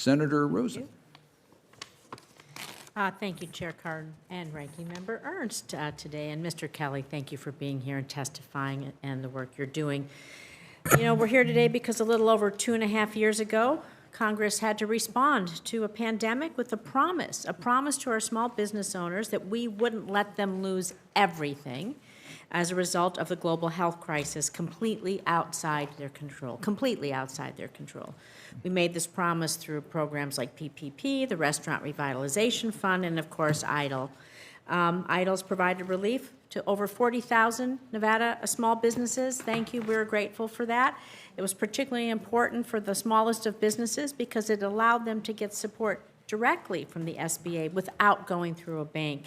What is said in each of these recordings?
Senator Rosen. Thank you, Chair Cardin and Ranking Member Ernst today. And Mr. Kelly, thank you for being here and testifying and the work you're doing. You know, we're here today because a little over 2.5 years ago, Congress had to respond to a pandemic with a promise to our small business owners that we wouldn't let them lose everything as a result of the global health crisis completely outside their control. We made this promise through programs like PPP, the Restaurant Revitalization Fund, and of course, EIDL. EIDL's provided relief to over 40,000 Nevada small businesses. Thank you, we're grateful for that. It was particularly important for the smallest of businesses because it allowed them to get support directly from the SBA without going through a bank.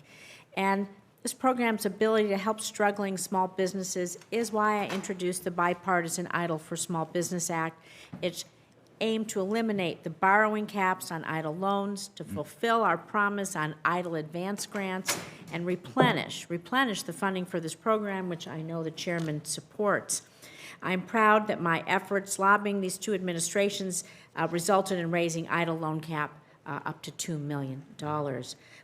And this program's ability to help struggling small businesses is why I introduced the bipartisan EIDL for Small Business Act. It's aimed to eliminate the borrowing caps on EIDL loans, to fulfill our promise on EIDL advance grants, and replenish the funding for this program, which I know the chairman supports. I'm proud that my efforts lobbying these two administrations resulted in raising EIDL loan cap up to $2 million.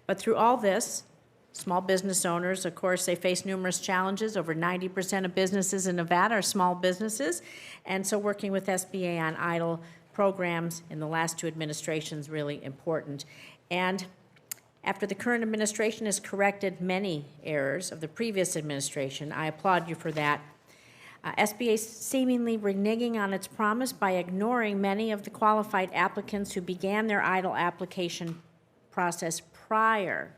But through all this, small business owners, of course, they face numerous challenges. Over 90% of businesses in Nevada are small businesses. And so working with SBA on EIDL programs in the last two administrations really important. And after the current administration has corrected many errors of the previous administration, I applaud you for that. SBA seemingly reneging on its promise by ignoring many of the qualified applicants who began their EIDL application process prior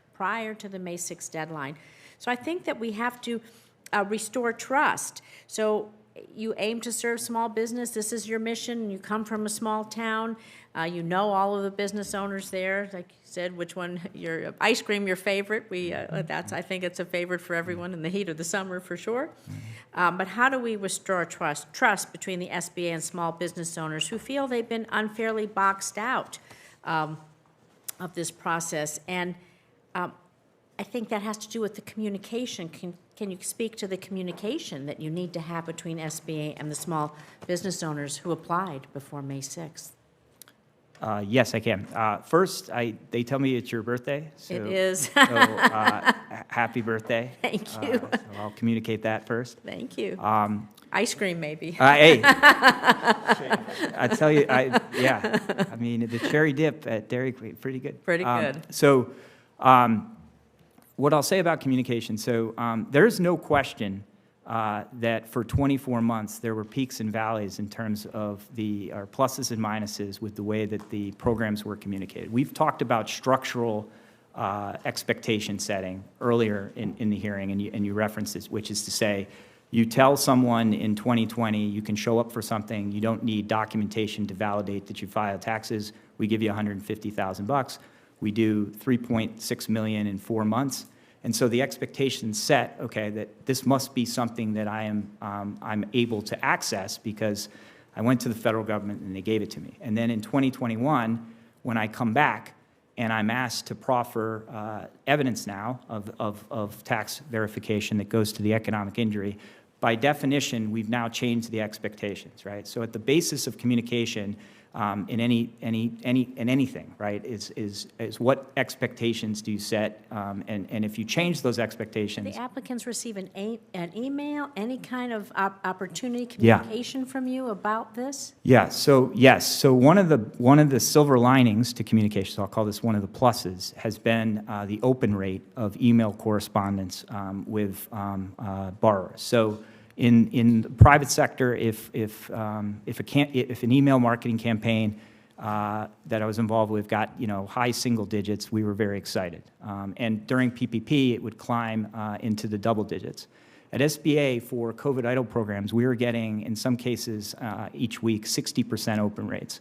to the May 6th deadline. So I think that we have to restore trust. So you aim to serve small business. This is your mission. You come from a small town. You know all of the business owners there. Like you said, which one, your ice cream, your favorite. I think it's a favorite for everyone in the heat of the summer for sure. But how do we restore trust between the SBA and small business owners who feel they've been unfairly boxed out of this process? And I think that has to do with the communication. Can you speak to the communication that you need to have between SBA and the small business owners who applied before May 6th? Yes, I can. First, they tell me it's your birthday. So, it is. Happy birthday. Thank you. So I'll communicate that first. Thank you. Ice cream, maybe. Hey, I tell you, yeah. I mean, the cherry dip at Dairy Queen, pretty good. Pretty good. So what I'll say about communication, so there's no question that for 24 months there were peaks and valleys in terms of the pluses and minuses with the way that the programs were communicated. We've talked about structural expectation setting earlier in the hearing, and you referenced this, which is to say, you tell someone in 2020 you can show up for something, you don't need documentation to validate that you filed taxes, we give you $150,000. We do $3.6 million in 4 months. And so the expectation set, okay, that this must be something that I'm able to access because I went to the federal government and they gave it to me. And then in 2021, when I come back and I'm asked to proffer evidence now of tax verification that goes to the economic injury, by definition, we've now changed the expectations, right? So at the basis of communication, in anything, right, is what expectations do you set, and if you change those expectations. The applicants receive an email, any kind of opportunity, communication from you about this? Yeah. So yes. So one of the silver linings to communication, so I'll call this one of the pluses, has been the open rate of email correspondence with borrowers. So in the private sector, if an email marketing campaign that I was involved with got high single digits, we were very excited. And during PPP, it would climb into the double digits. At SBA for COVID EIDL programs, we were getting in some cases each week 60% open rates.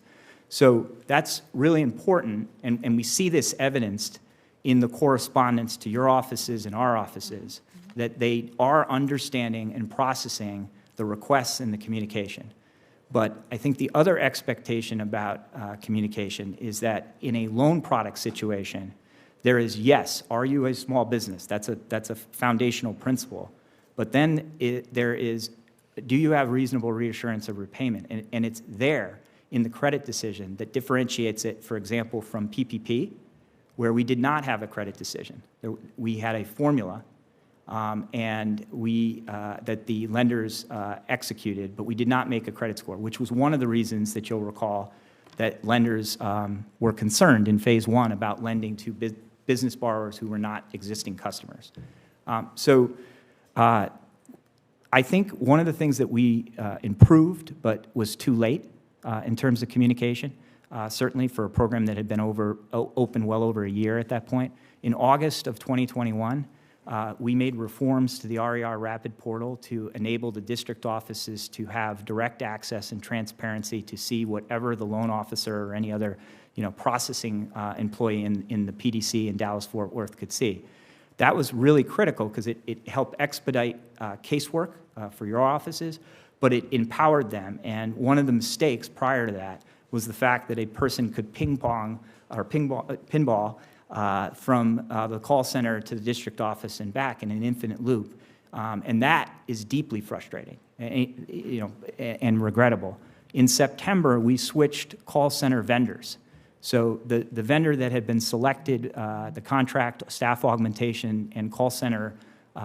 So that's really important, and we see this evidenced in the correspondence to your offices and our offices, that they are understanding and processing the requests and the communication. But I think the other expectation about communication is that in a loan product situation, there is, yes, are you a small business? That's a foundational principle. But then there is, do you have reasonable reassurance of repayment? And it's there in the credit decision that differentiates it, for example, from PPP, where we did not have a credit decision. We had a formula and that the lenders executed, but we did not make a credit score, which was one of the reasons that you'll recall that lenders were concerned in phase one about lending to business borrowers who were not existing customers. I think one of the things that we improved but was too late in terms of communication, certainly for a program that had been open well over a year at that point. In August of 2021, we made reforms to the RER Rapid portal to enable the district offices to have direct access and transparency to see whatever the loan officer or any other processing employee in the PDC in Dallas-Fort Worth could see. That was really critical because it helped expedite casework for your offices, but it empowered them. And one of the mistakes prior to that was the fact that a person could pinball from the call center to the district office and back in an infinite loop. And that is deeply frustrating and regrettable. In September, we switched call center vendors. So the vendor that had been selected, the contract, staff augmentation, and call center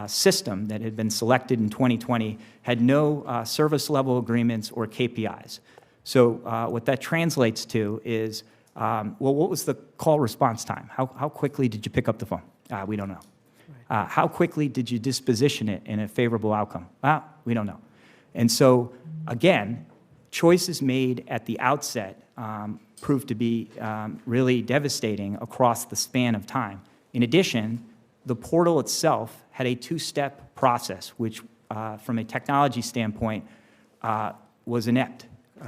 system that had been selected in 2020 had no service level agreements or KPIs. So what that translates to is, well, what was the call response time? How quickly did you pick up the phone? We don't know. Right. How quickly did you disposition it in a favorable outcome? We don't know. And so, again, choices made at the outset proved to be really devastating across the span of time. In addition, the portal itself had a two-step process, which from a technology standpoint was inept,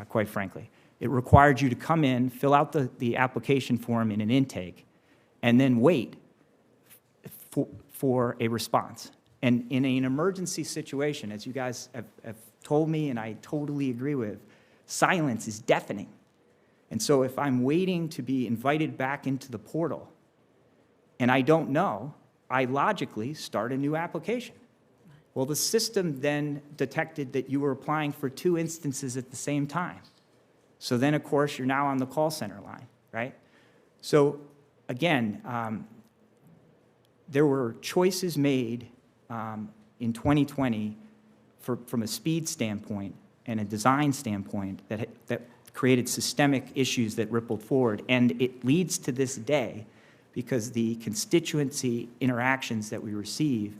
quite frankly. It required you to come in, fill out the application form in an intake, and then wait for a response. And in an emergency situation, as you guys have told me and I totally agree with, silence is deafening. And so if I'm waiting to be invited back into the portal and I don't know, I logically start a new application. Well, the system then detected that you were applying for 2 instances at the same time. So then, of course, you're now on the call center line, right? So again, there were choices made in 2020 from a speed standpoint and a design standpoint that created systemic issues that rippled forward. And it leads to this day because the constituency interactions that we receive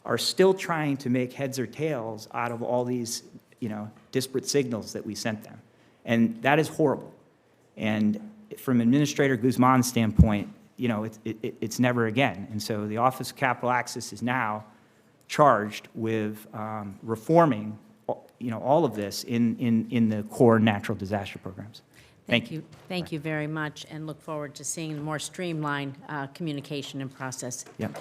are still trying to make heads or tails out of all these, disparate signals that we sent them. And that is horrible. And from Administrator Guzman's standpoint, it's never again. And so the Office of Capital Access is now charged with reforming all of this in the core natural disaster programs. Thank you. Thank you very much, and look forward to seeing more streamlined communication and process. Yep.